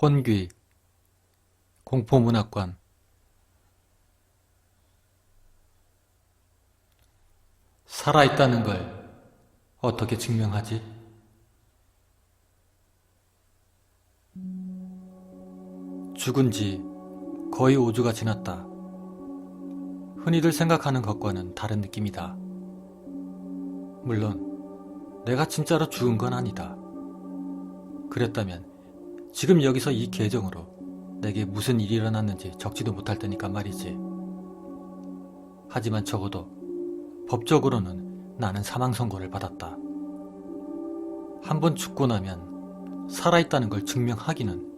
혼귀, 공포문학관. 살아있다는 걸 어떻게 증명하지? 죽은 지 거의 5주가 지났다. 흔히들 생각하는 것과는 다른 느낌이다. 물론 내가 진짜로 죽은 건 아니다. 그랬다면 지금 여기서 이 계정으로 내게 무슨 일이 일어났는지 적지도 못할 테니까 말이지. 하지만 적어도 법적으로는 나는 사망 선고를 받았다. 한번 죽고 나면 살아있다는 걸 증명하기는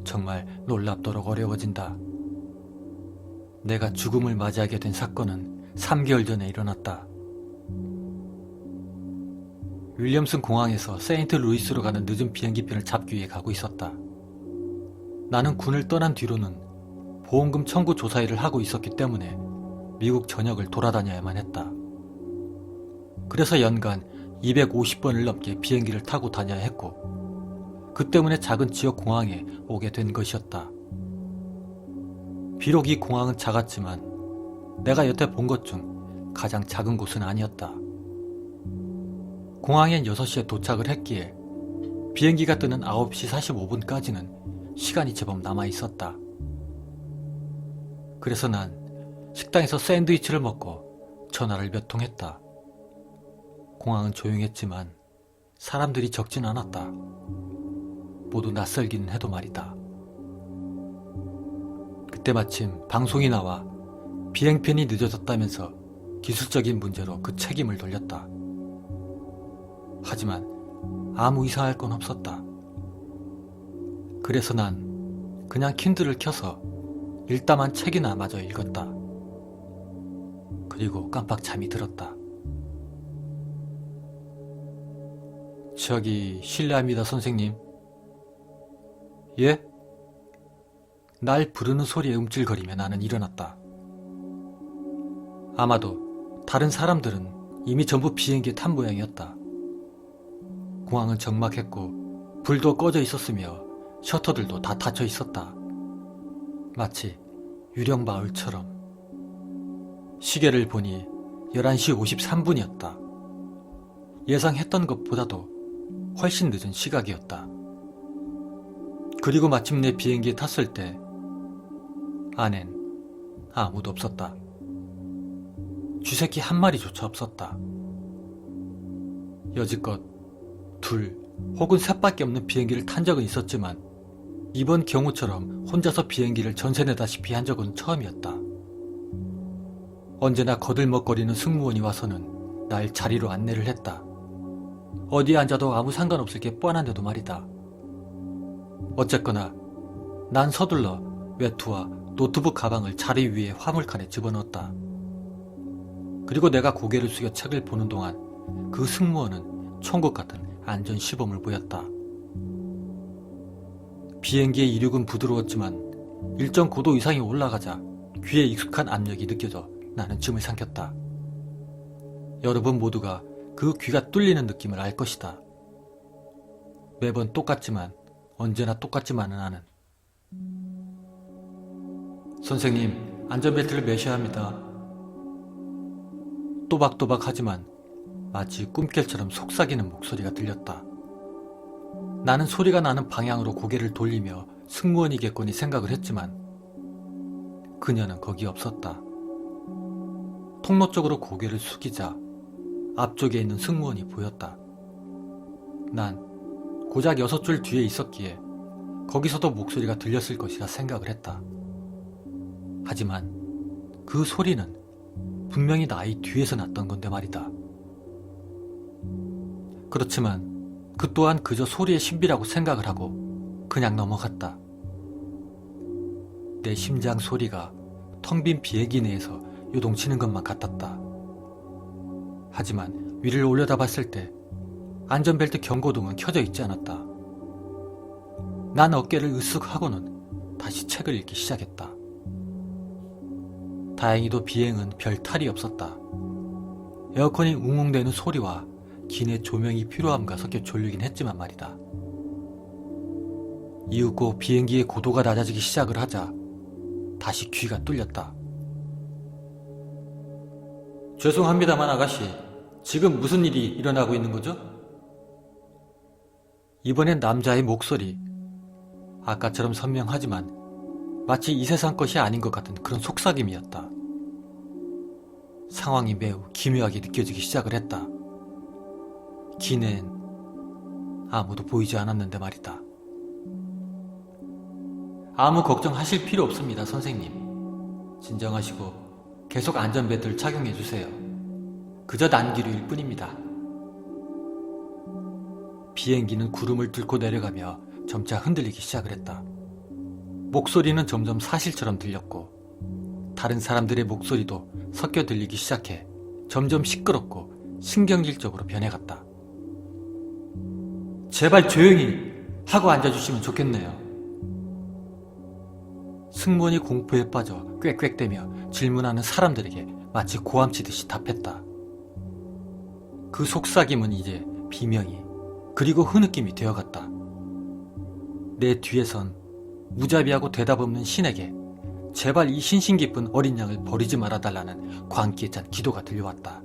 정말 놀랍도록 어려워진다. 내가 죽음을 맞이하게 된 사건은 3개월 전에 일어났다. 윌리엄슨 공항에서 세인트루이스로 가는 늦은 비행기편을 잡기 위해 가고 있었다. 나는 군을 떠난 뒤로는 보험금 청구 조사 일을 하고 있었기 때문에 미국 전역을 돌아다녀야만 했다. 그래서 연간 250번을 넘게 비행기를 타고 다녀야 했고, 그 때문에 작은 지역 공항에 오게 된 것이었다. 비록 이 공항은 작았지만 내가 여태 본 것 중 가장 작은 곳은 아니었다. 공항엔 6시에 도착을 했기에 비행기가 뜨는 9시 45분까지는 시간이 제법 남아있었다. 그래서 난 식당에서 샌드위치를 먹고 전화를 몇 통 했다. 공항은 조용했지만 사람들이 적진 않았다. 모두 낯설기는 해도 말이다. 그때 마침 방송이 나와 비행편이 늦어졌다면서 기술적인 문제로 그 책임을 돌렸다. 하지만 아무 이상할 건 없었다. 그래서 난 그냥 킨들을 켜서 읽다만 책이나 마저 읽었다. 그리고 깜빡 잠이 들었다. 저기 실례합니다, 선생님. 예? 날 부르는 소리에 움찔거리며 나는 일어났다. 아마도 다른 사람들은 이미 전부 비행기에 탄 모양이었다. 공항은 적막했고 불도 꺼져 있었으며 셔터들도 다 닫혀 있었다. 마치 유령 마을처럼. 시계를 보니 11시 53분이었다. 예상했던 것보다도 훨씬 늦은 시각이었다. 그리고 마침내 비행기에 탔을 때 안엔 아무도 없었다. 쥐새끼 한 마리조차 없었다. 여지껏 2 혹은 3밖에 없는 비행기를 탄 적은 있었지만 이번 경우처럼 혼자서 비행기를 전세내다시피 한 적은 처음이었다. 언제나 거들먹거리는 승무원이 와서는 날 자리로 안내를 했다. 어디에 앉아도 아무 상관없을게 뻔한데도 말이다. 어쨌거나 난 서둘러 외투와 노트북 가방을 자리 위에 화물칸에 집어넣었다. 그리고 내가 고개를 숙여 책을 보는 동안 그 승무원은 천국 같은 안전 시범을 보였다. 비행기의 이륙은 부드러웠지만 일정 고도 이상이 올라가자 귀에 익숙한 압력이 느껴져 나는 줌을 삼켰다. 여러분 모두가 그 귀가 뚫리는 느낌을 알 것이다. 매번 똑같지만 언제나 똑같지만은 않은. 선생님, 안전벨트를 매셔야 합니다. 또박또박하지만 마치 꿈결처럼 속삭이는 목소리가 들렸다. 나는 소리가 나는 방향으로 고개를 돌리며 승무원이겠거니 생각을 했지만 그녀는 거기 없었다. 통로 쪽으로 고개를 숙이자 앞쪽에 있는 승무원이 보였다. 난 고작 6줄 뒤에 있었기에 거기서도 목소리가 들렸을 것이라 생각을 했다. 하지만 그 소리는 분명히 나의 뒤에서 났던 건데 말이다. 그렇지만 그 또한 그저 소리의 신비라고 생각을 하고 그냥 넘어갔다. 내 심장 소리가 텅 빈 비행기 내에서 요동치는 것만 같았다. 하지만 위를 올려다봤을 때 안전벨트 경고등은 켜져 있지 않았다. 난 어깨를 으쓱 하고는 다시 책을 읽기 시작했다. 다행히도 비행은 별 탈이 없었다. 에어컨이 웅웅대는 소리와 기내 조명이 필요함과 섞여 졸리긴 했지만 말이다. 이윽고 비행기의 고도가 낮아지기 시작을 하자 다시 귀가 뚫렸다. 죄송합니다만 아가씨, 지금 무슨 일이 일어나고 있는 거죠? 이번엔 남자의 목소리. 아까처럼 선명하지만 마치 이 세상 것이 아닌 것 같은 그런 속삭임이었다. 상황이 매우 기묘하게 느껴지기 시작을 했다. 기내엔 아무도 보이지 않았는데 말이다. 아무 걱정하실 필요 없습니다, 선생님. 진정하시고 계속 안전벨트를 착용해주세요. 그저 난기류일 뿐입니다. 비행기는 구름을 뚫고 내려가며 점차 흔들리기 시작을 했다. 목소리는 점점 사실처럼 들렸고 다른 사람들의 목소리도 섞여 들리기 시작해 점점 시끄럽고 신경질적으로 변해갔다. 제발 조용히 하고 앉아주시면 좋겠네요. 승무원이 공포에 빠져 꽥꽥대며 질문하는 사람들에게 마치 고함치듯이 답했다. 그 속삭임은 이제 비명이 그리고 흐느낌이 되어갔다. 내 뒤에선 무자비하고 대답 없는 신에게 제발 이 신신 깊은 어린 양을 버리지 말아달라는 광기에 찬 기도가 들려왔다.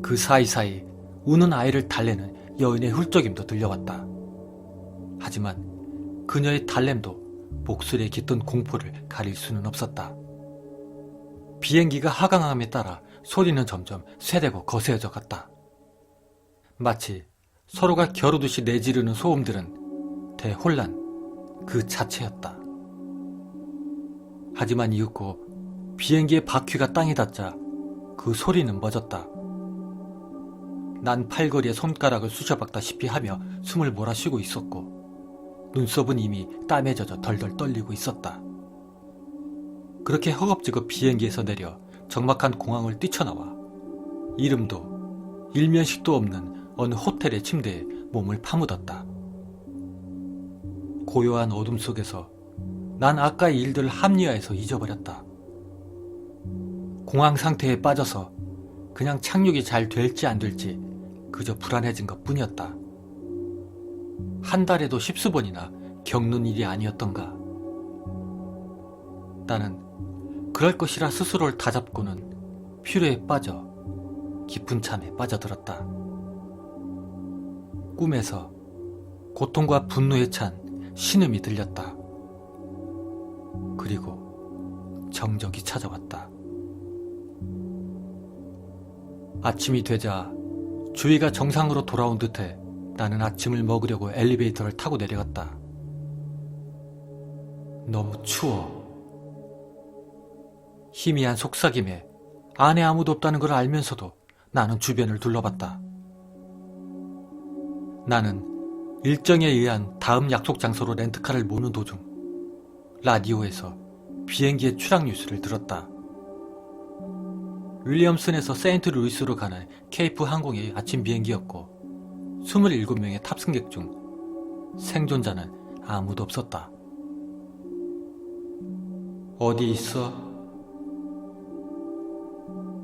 그 사이사이 우는 아이를 달래는 여인의 훌쩍임도 들려왔다. 하지만 그녀의 달램도 목소리에 깃든 공포를 가릴 수는 없었다. 비행기가 하강함에 따라 소리는 점점 쇠되고 거세어져 갔다. 마치 서로가 겨루듯이 내지르는 소음들은 대혼란 그 자체였다. 하지만 이윽고 비행기의 바퀴가 땅에 닿자 그 소리는 멎었다. 난 팔걸이에 손가락을 쑤셔박다시피 하며 숨을 몰아쉬고 있었고 눈썹은 이미 땀에 젖어 덜덜 떨리고 있었다. 그렇게 허겁지겁 비행기에서 내려 적막한 공항을 뛰쳐나와 이름도 일면식도 없는 어느 호텔의 침대에 몸을 파묻었다. 고요한 어둠 속에서 난 아까의 일들을 합리화해서 잊어버렸다. 공황 상태에 빠져서 그냥 착륙이 잘 될지 안 될지 그저 불안해진 것 뿐이었다. 한 달에도 10수번이나 겪는 일이 아니었던가. 나는 그럴 것이라 스스로를 다잡고는 피로에 빠져 깊은 잠에 빠져들었다. 꿈에서 고통과 분노에 찬 신음이 들렸다. 그리고 정적이 찾아왔다. 아침이 되자 주위가 정상으로 돌아온 듯해 나는 아침을 먹으려고 엘리베이터를 타고 내려갔다. 너무 추워. 희미한 속삭임에 안에 아무도 없다는 걸 알면서도 나는 주변을 둘러봤다. 나는 일정에 의한 다음 약속 장소로 렌트카를 모는 도중 라디오에서 비행기의 추락 뉴스를 들었다. 윌리엄슨에서 세인트루이스로 가는 케이프 항공의 아침 비행기였고 27명의 탑승객 중 생존자는 아무도 없었다. 어디 있어?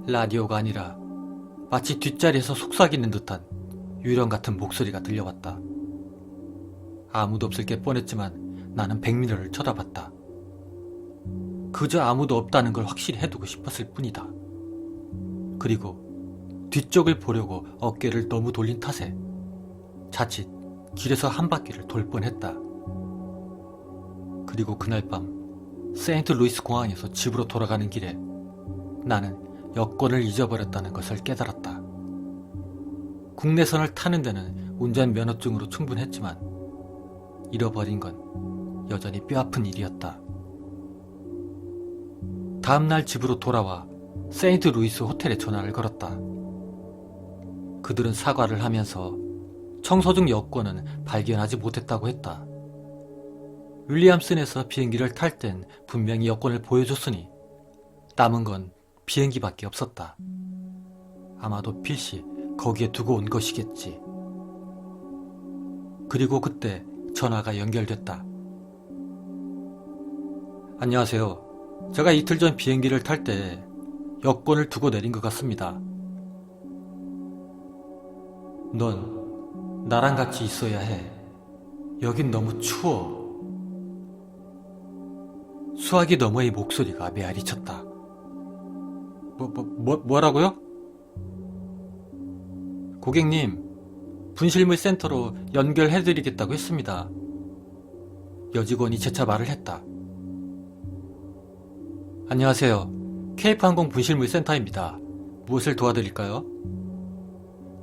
라디오가 아니라 마치 뒷자리에서 속삭이는 듯한 유령 같은 목소리가 들려왔다. 아무도 없을 게 뻔했지만 나는 백미러를 쳐다봤다. 그저 아무도 없다는 걸 확실히 해두고 싶었을 뿐이다. 그리고 뒤쪽을 보려고 어깨를 너무 돌린 탓에 자칫 길에서 한 바퀴를 돌 뻔했다. 그리고 그날 밤 세인트루이스 공항에서 집으로 돌아가는 길에 나는 여권을 잊어버렸다는 것을 깨달았다. 국내선을 타는 데는 운전면허증으로 충분했지만 잃어버린 건 여전히 뼈아픈 일이었다. 다음날 집으로 돌아와 세인트루이스 호텔에 전화를 걸었다. 그들은 사과를 하면서 청소 중 여권은 발견하지 못했다고 했다. 윌리엄슨에서 비행기를 탈 땐 분명히 여권을 보여줬으니 남은 건 비행기밖에 없었다. 아마도 필시 거기에 두고 온 것이겠지. 그리고 그때 전화가 연결됐다. 안녕하세요. 제가 이틀 전 비행기를 탈 때 여권을 두고 내린 것 같습니다. 넌 나랑 같이 있어야 해. 여긴 너무 추워. 수화기 너머의 목소리가 메아리 쳤다. 뭐라고요? 고객님, 분실물 센터로 연결해드리겠다고 했습니다. 여직원이 재차 말을 했다. 안녕하세요. 케이프항공 분실물 센터입니다. 무엇을 도와드릴까요?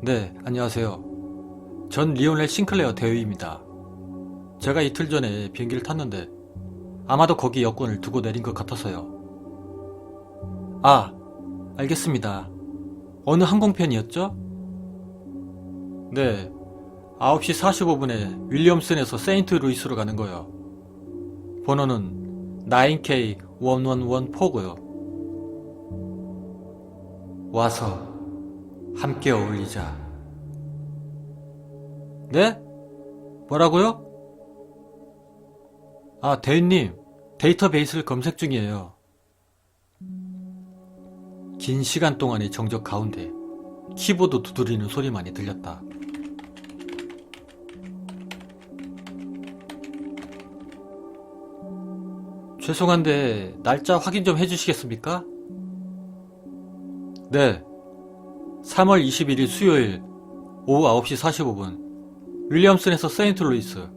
네, 안녕하세요. 전 리오넬 싱클레어 대위입니다. 제가 이틀 전에 비행기를 탔는데 아마도 거기 여권을 두고 내린 것 같아서요. 아, 알겠습니다. 어느 항공편이었죠? 네, 9시 45분에 윌리엄슨에서 세인트루이스로 가는 거요. 번호는 9K1114고요. 와서 함께 어울리자. 네? 뭐라고요? 아, 대위님, 데이터베이스를 검색 중이에요. 긴 시간 동안의 정적 가운데 키보드 두드리는 소리만이 들렸다. 죄송한데 날짜 확인 좀 해주시겠습니까? 네, 3월 21일 수요일 오후 9시 45분 윌리엄슨에서 세인트루이스.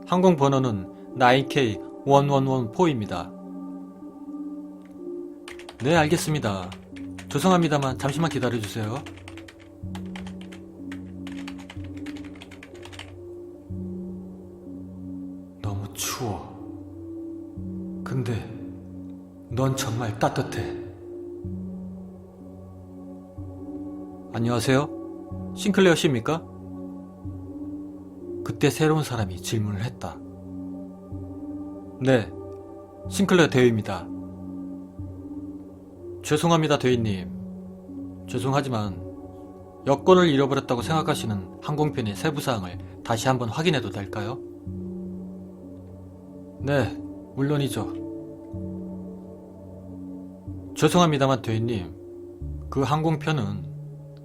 항공 번호는 9K1114입니다. 네, 알겠습니다. 죄송합니다만 잠시만 기다려주세요. 너무 추워. 근데 넌 정말 따뜻해. 안녕하세요? 싱클레어 씨입니까? 그때 새로운 사람이 질문을 했다. 네, 싱클레어 대위입니다. 죄송합니다, 대위님. 죄송하지만 여권을 잃어버렸다고 생각하시는 항공편의 세부사항을 다시 한번 확인해도 될까요? 네, 물론이죠. 죄송합니다만 대위님, 그 항공편은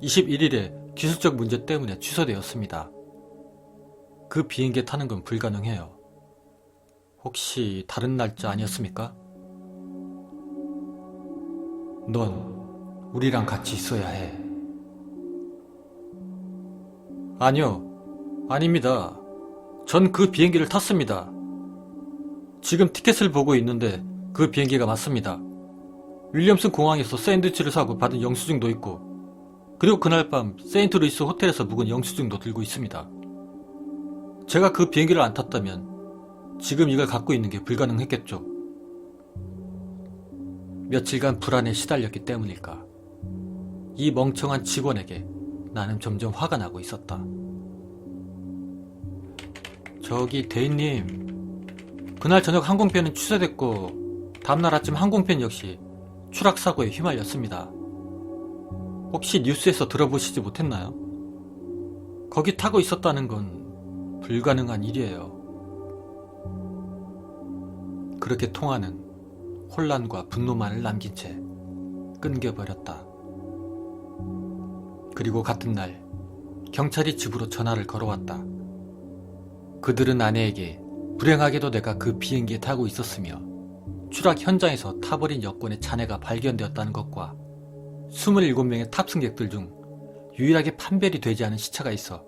21일에 기술적 문제 때문에 취소되었습니다. 그 비행기에 타는 건 불가능해요. 혹시 다른 날짜 아니었습니까? 넌 우리랑 같이 있어야 해. 아니요, 아닙니다. 전 그 비행기를 탔습니다. 지금 티켓을 보고 있는데 그 비행기가 맞습니다. 윌리엄슨 공항에서 샌드위치를 사고 받은 영수증도 있고, 그리고 그날 밤 세인트루이스 호텔에서 묵은 영수증도 들고 있습니다. 제가 그 비행기를 안 탔다면 지금 이걸 갖고 있는 게 불가능했겠죠. 며칠간 불안에 시달렸기 때문일까. 이 멍청한 직원에게 나는 점점 화가 나고 있었다. 저기 대인님, 그날 저녁 항공편은 취소됐고 다음날 아침 항공편 역시 추락사고에 휘말렸습니다. 혹시 뉴스에서 들어보시지 못했나요? 거기 타고 있었다는 건 불가능한 일이에요. 그렇게 통화는 혼란과 분노만을 남긴 채 끊겨버렸다. 그리고 같은 날 경찰이 집으로 전화를 걸어왔다. 그들은 아내에게 불행하게도 내가 그 비행기에 타고 있었으며 추락 현장에서 타버린 여권의 잔해가 발견되었다는 것과 27명의 탑승객들 중 유일하게 판별이 되지 않은 시차가 있어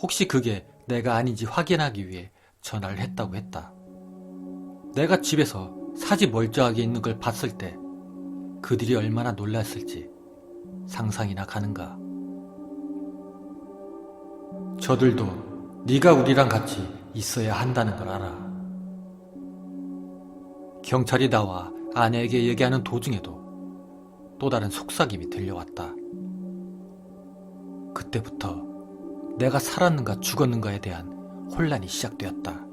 혹시 그게 내가 아닌지 확인하기 위해 전화를 했다고 했다. 내가 집에서 사지 멀쩡하게 있는 걸 봤을 때 그들이 얼마나 놀랐을지 상상이나 가는가. 저들도 네가 우리랑 같이 있어야 한다는 걸 알아. 경찰이 나와 아내에게 얘기하는 도중에도 또 다른 속삭임이 들려왔다. 그때부터 내가 살았는가 죽었는가에 대한 혼란이 시작되었다.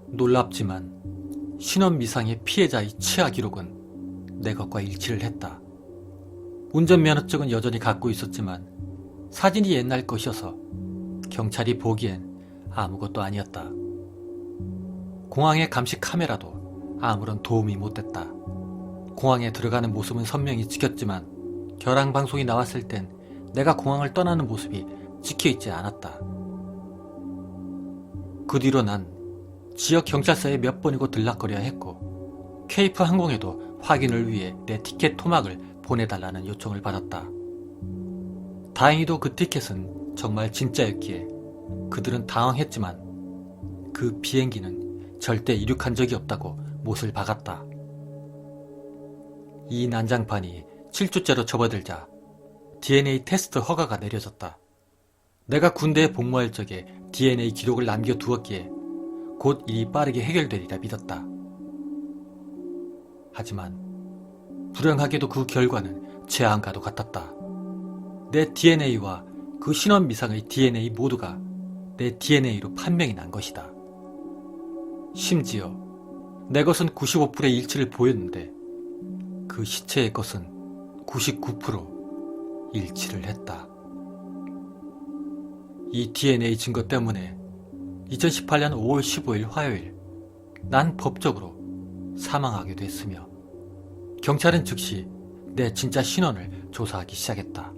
놀랍지만 신원미상의 피해자의 치아 기록은 내 것과 일치를 했다. 운전면허증은 여전히 갖고 있었지만 사진이 옛날 것이어서 경찰이 보기엔 아무것도 아니었다. 공항의 감시 카메라도 아무런 도움이 못됐다. 공항에 들어가는 모습은 선명히 찍혔지만 결항방송이 나왔을 땐 내가 공항을 떠나는 모습이 찍혀있지 않았다. 그 뒤로 난 지역 경찰서에 몇 번이고 들락거려야 했고 케이프 항공에도 확인을 위해 내 티켓 토막을 보내달라는 요청을 받았다. 다행히도 그 티켓은 정말 진짜였기에 그들은 당황했지만 그 비행기는 절대 이륙한 적이 없다고 못을 박았다. 이 난장판이 7주째로 접어들자 DNA 테스트 허가가 내려졌다. 내가 군대에 복무할 적에 DNA 기록을 남겨두었기에 곧 일이 빠르게 해결되리라 믿었다. 하지만 불행하게도 그 결과는 제안과도 같았다. 내 DNA와 그 신원미상의 DNA 모두가 내 DNA로 판명이 난 것이다. 심지어 내 것은 95%의 일치를 보였는데 그 시체의 것은 99% 일치를 했다. 이 DNA 증거 때문에 2018년 5월 15일 화요일 난 법적으로 사망하게 됐으며 경찰은 즉시 내 진짜 신원을 조사하기 시작했다.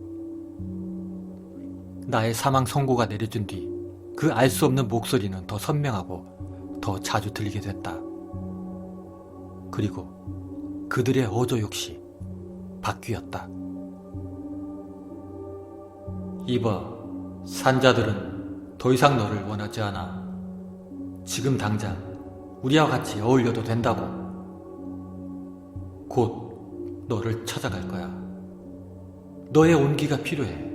나의 사망 선고가 내려진 뒤 그 알 수 없는 목소리는 더 선명하고 더 자주 들리게 됐다. 그리고 그들의 어조 역시 바뀌었다. 이봐, 산자들은 더 이상 너를 원하지 않아. 지금 당장 우리와 같이 어울려도 된다고. 곧 너를 찾아갈 거야. 너의 온기가 필요해.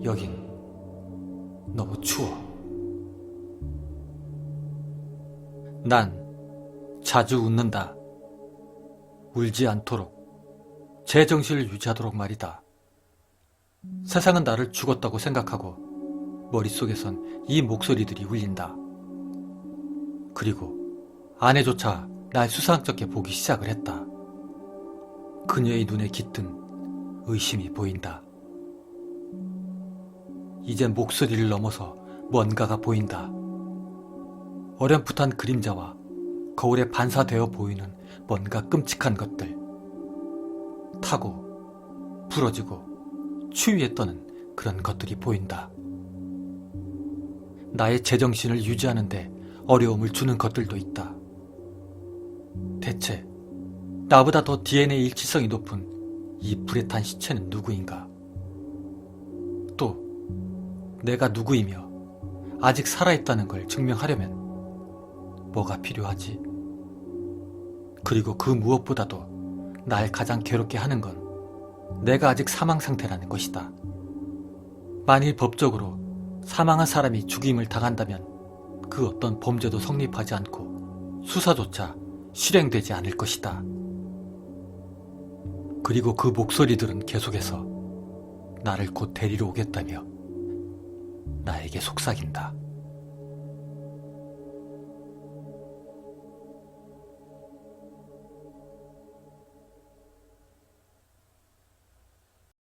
여긴 너무 추워. 난 자주 웃는다. 울지 않도록, 제정신을 유지하도록 말이다. 세상은 나를 죽었다고 생각하고 머릿속에선 이 목소리들이 울린다. 그리고 아내조차 날 수상쩍게 보기 시작을 했다. 그녀의 눈에 깃든 의심이 보인다. 이제 목소리를 넘어서 뭔가가 보인다. 어렴풋한 그림자와 거울에 반사되어 보이는 뭔가 끔찍한 것들. 타고 부러지고 추위에 떠는 그런 것들이 보인다. 나의 제정신을 유지하는데 어려움을 주는 것들도 있다. 대체 나보다 더 DNA 일치성이 높은 이 불에 탄 시체는 누구인가? 또 내가 누구이며 아직 살아있다는 걸 증명하려면 뭐가 필요하지? 그리고 그 무엇보다도 날 가장 괴롭게 하는 건 내가 아직 사망 상태라는 것이다. 만일 법적으로 사망한 사람이 죽임을 당한다면 그 어떤 범죄도 성립하지 않고 수사조차 실행되지 않을 것이다. 그리고 그 목소리들은 계속해서 나를 곧 데리러 오겠다며 나에게 속삭인다.